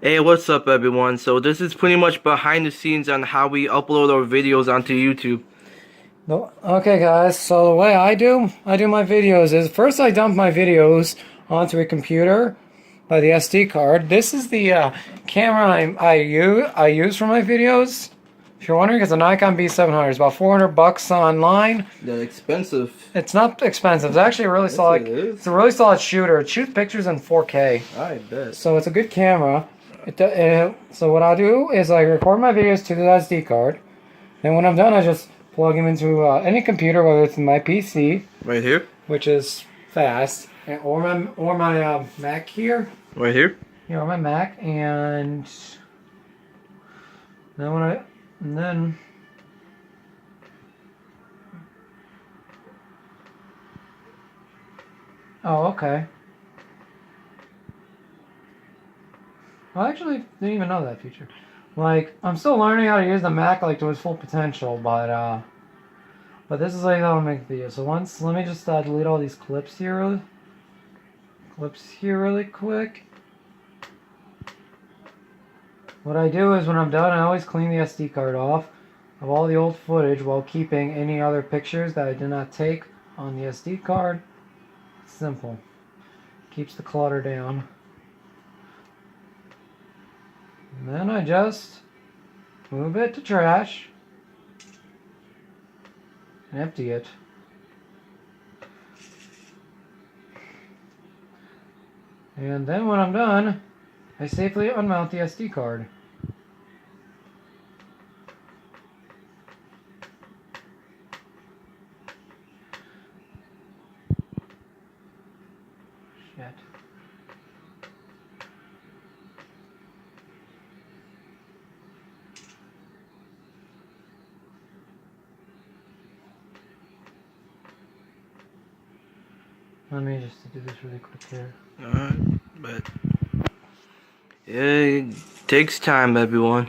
Hey, what's up everyone? So this is pretty much behind the scenes on how we upload our videos onto YouTube. No, okay, guys. So the way I do my videos is first I dump my videos onto a computer by the SD card. This is the camera I use for my videos. If you're wondering, it's a Nikon B700. It's about 400 bucks online. They're expensive. It's not expensive. It's actually a really Yes, solid. it is. It's a really solid shooter. It shoots pictures in 4K. I bet. So it's a good camera. So what I do is I record my videos to the SD card. Then when I'm done, I just plug them into any computer, whether it's my PC, Right here? which is fast, or my Mac here. Right here? Here on my Mac, and then oh, okay. Well, I actually didn't even know that feature. Like, I'm still learning how to use the Mac like to its full potential, but this is like how I make videos. So let me just delete all these clips here really quick. What I do is when I'm done, I always clean the SD card off of all the old footage while keeping any other pictures that I did not take on the SD card. It's simple. Keeps the clutter down. And then I just move it to trash and empty it. And then when I'm done, I safely unmount the SD card. Shit. Let me just do this really quick here. Alright, but yeah, it takes time, everyone.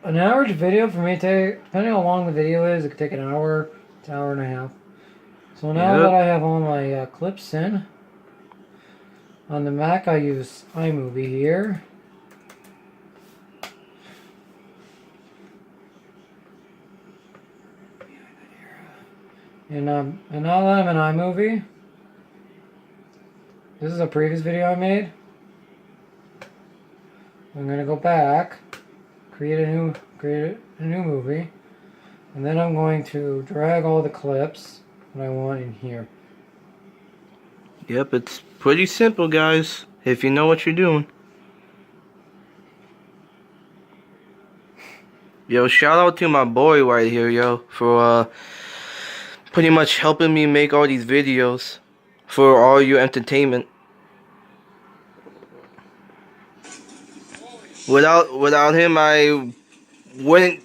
An average video for me take, depending on how long the video is, it could take an hour to an hour and a half. So now that I have all my clips in, on the Mac I use iMovie here. And now that I'm in iMovie, this is a previous video I made. I'm gonna go back, create a new movie, and then I'm going to drag all the clips that I want in here. Yep, it's pretty simple, guys, if you know what you're doing. Yo, shout out to my boy right here, yo, for pretty much helping me make all these videos for all your entertainment. Without him, I wouldn't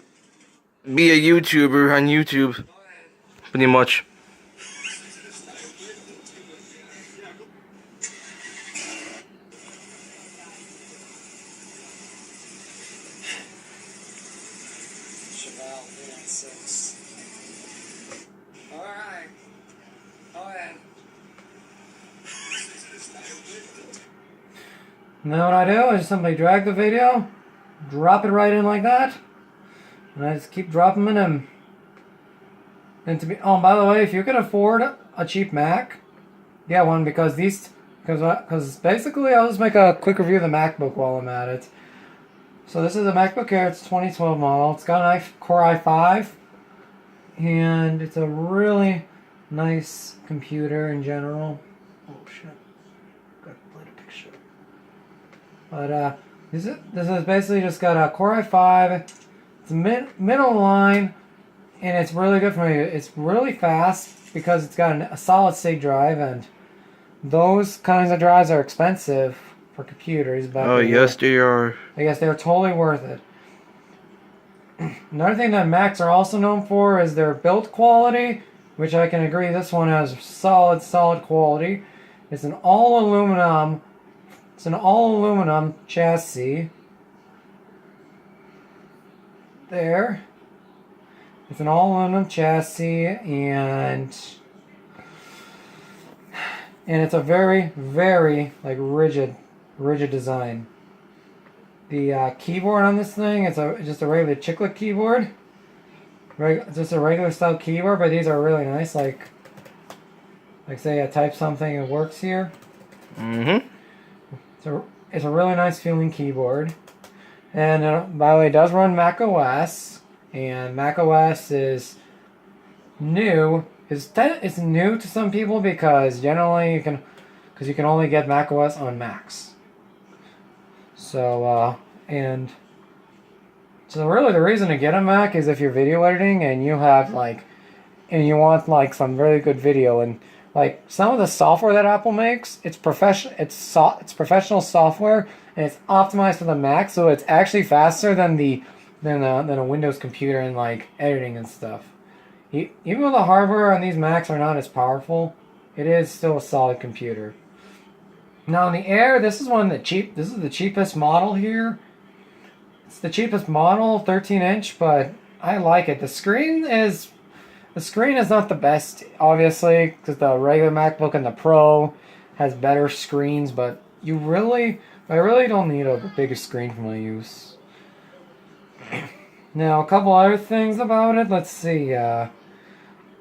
be a YouTuber on YouTube, pretty much. Alright. Go ahead. And then what I do is just simply drag the video, drop it right in like that, and I just keep dropping it in. Oh, by the way, if you can afford a cheap Mac, get one because basically I'll just make a quick review of the MacBook while I'm at it. So this is a MacBook Air. It's 2012 model. It's got an Core i5, and it's a really nice computer in general. Oh shit! Got to play the picture. But this is basically just got a Core i5. It's middle line, and it's really good for me. It's really fast because it's got a solid state drive, and those kinds of drives are expensive for computers. But Oh, yes, they are. I guess they're totally worth it. Another thing that Macs are also known for is their build quality, which I can agree this one has solid quality. It's an all aluminum chassis. There. It's an all aluminum chassis, and it's a very like rigid design. The keyboard on this thing is just a regular chiclet keyboard. Just a regular style keyboard, but these are really nice. Like say I type something, it works here. Mm-hmm. It's a really nice feeling keyboard. And by the way, it does run Mac OS, and Mac OS is new. It's new to some people because generally you can only get Mac OS on Macs. So so really the reason to get a Mac is if you're video editing and you have and you want some really good video, and some of the software that Apple makes, it's professional software, and it's optimized for the Mac, so it's actually faster than a Windows computer in editing and stuff. Even though the hardware on these Macs are not as powerful, it is still a solid computer. Now in the Air, this is the cheapest model here. It's the cheapest model, 13-inch, but I like it. The screen is not the best, obviously, because the regular MacBook and the Pro has better screens, but I really don't need a bigger screen for my use. Now, a couple other things about it. Let's see. The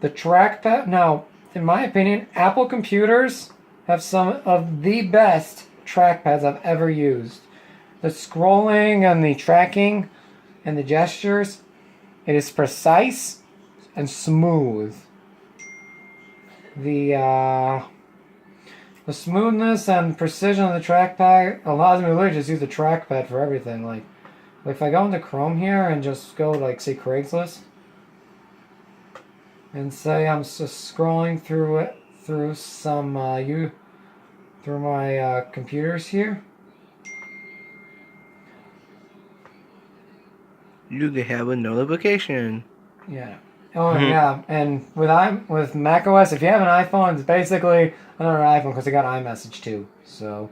trackpad. Now, in my opinion, Apple computers have some of the best trackpads I've ever used. The scrolling and the tracking and the gestures, it is precise and smooth. The smoothness and precision of the trackpad allows me to literally just use the trackpad for everything. Like if I go into Chrome here and just go say Craigslist, and say I'm just scrolling through my computers here. You can have a notification. Yeah. Oh yeah, and with macOS, if you have an iPhone, it's basically another iPhone because it got iMessage too. So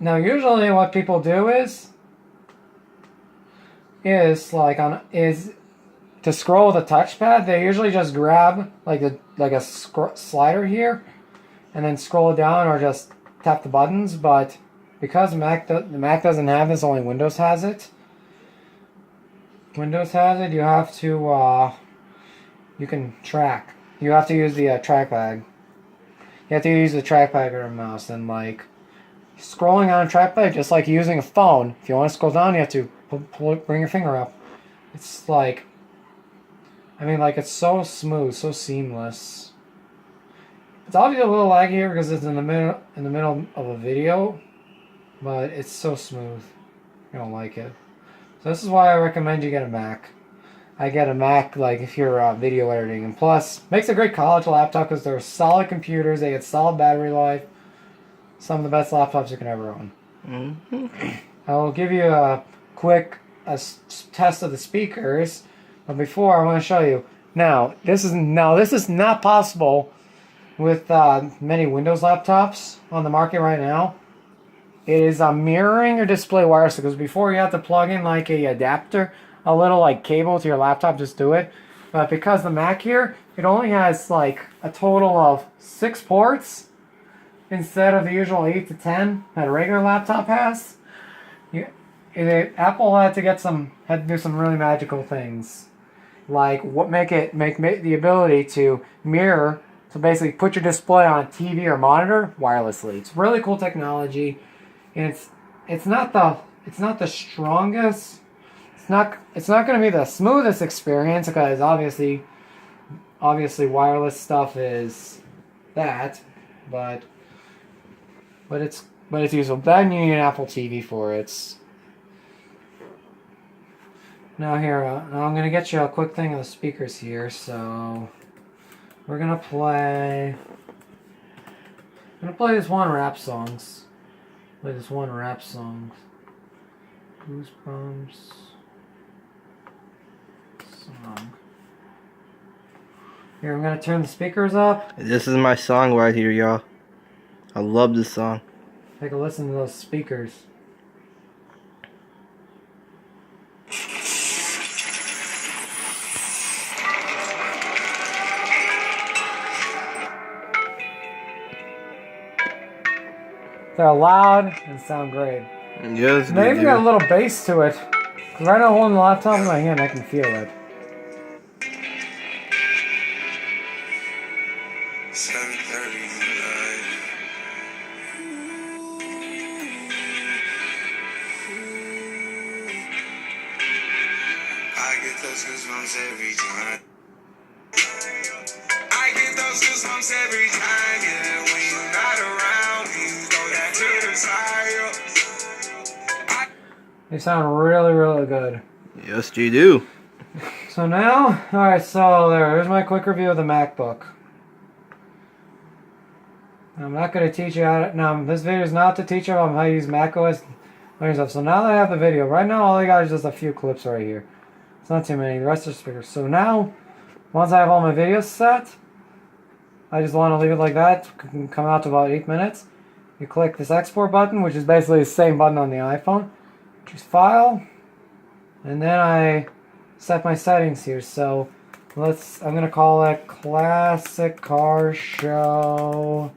now usually what people do is to scroll with a touchpad. They usually just grab a slider here, and then scroll it down or just tap the buttons. But because the Mac doesn't have this, only Windows has it. You have to, you can track. You have to use the trackpad. You have to use the trackpad or a mouse. And scrolling on a trackpad, just like using a phone. If you want to scroll down, you have to bring your finger up. It's it's so smooth, so seamless. It's obviously a little laggy here because it's in the middle of a video, but it's so smooth. You don't like it. So this is why I recommend you get a Mac. I get a Mac if you're video editing, and plus makes a great college laptop because they're solid computers. They get solid battery life. Some of the best laptops you can ever own. Mm-hmm. I will give you a quick test of the speakers, but before I want to show you. Now this is not possible with many Windows laptops on the market right now. It is mirroring your display wirelessly, because before you have to plug in a adapter, a little cable to your laptop, just do it. But because the Mac here, it only has a total of 6 ports instead of the usual 8 to 10 that a regular laptop has. Apple had to do some really magical things, make the ability to mirror, to basically put your display on a TV or monitor wirelessly. It's really cool technology. And it's not the strongest. It's not going to be the smoothest experience, because obviously wireless stuff is that, but it's useful. Then you need an Apple TV for it. Now now I'm gonna get you a quick thing of the speakers here. So we're gonna play. This one rap song. Goosebumps song. Here, I'm gonna turn the speakers up. This is my song right here, y'all. I love this song. Take a listen to those speakers. They're loud and sound great. Yes, And they even got a little bass to it. Cause right now, holding the laptop in my hand, I can feel it. I get those goosebumps every time. I get those goosebumps every time, yeah. When you're not around, you throw that to the side. They sound really, really good. Yes, you do. So now, alright, so there's my quick review of the MacBook. I'm not going to teach you how to, no, this video is not to teach you how to use macOS and stuff. So now that I have the video, right now all I got is just a few clips right here. It's not too many, the rest are speakers. So now, once I have all my videos set, I just want to leave it like that. It can come out to about 8 minutes. You click this export button, which is basically the same button on the iPhone. Choose File, and then I set my settings here. So I'm going to call it Classic Car Show.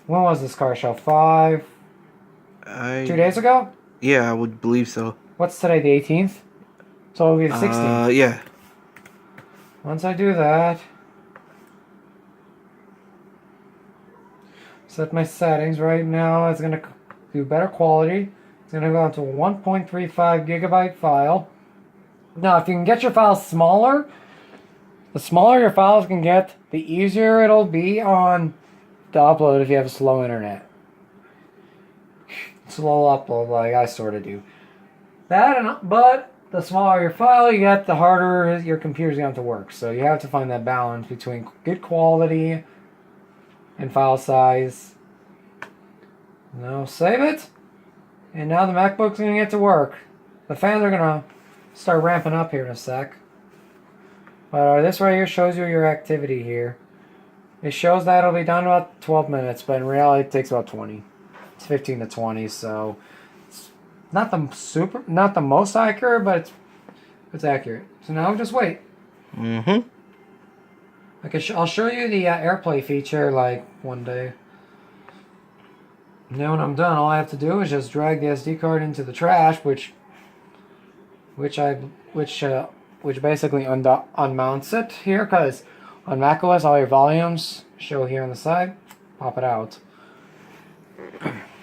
When was this car show? 2 days ago? Yeah, I would believe so. What's today, the 18th? So it'll be the 16th. Yeah. Once I do that, set my settings. Right now, it's going to do better quality. It's going to go down to a 1.35 gigabyte file. Now, if you can get your files smaller, the smaller your files can get, the easier it'll be on to upload if you have a slow internet. Slow upload like I sort of do. But the smaller your file you get, the harder your computer's going to work. So you have to find that balance between good quality and file size. Now save it. And now the MacBook's going to get to work. The fans are going to start ramping up here in a sec. But this right here shows you your activity here. It shows that it'll be done in about 12 minutes, but in reality it takes about 20. It's 15 to 20, so it's not the most accurate, but it's accurate. So now just wait. Mm-hmm. I'll show you the AirPlay feature like one day. And then when I'm done, all I have to do is just drag the SD card into the trash, which basically unmounts it here, because on macOS all your volumes show here on the side. Pop it out.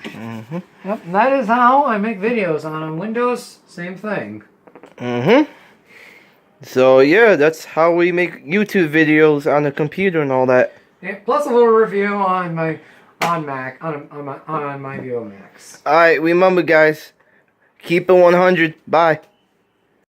Mm-hmm. Yep, and that is how I make videos on Windows. Same thing. Mm-hmm. So yeah, that's how we make YouTube videos on the computer and all that. Yeah, plus a little review on my view of Macs. Alright, remember guys, keep it 100. Bye.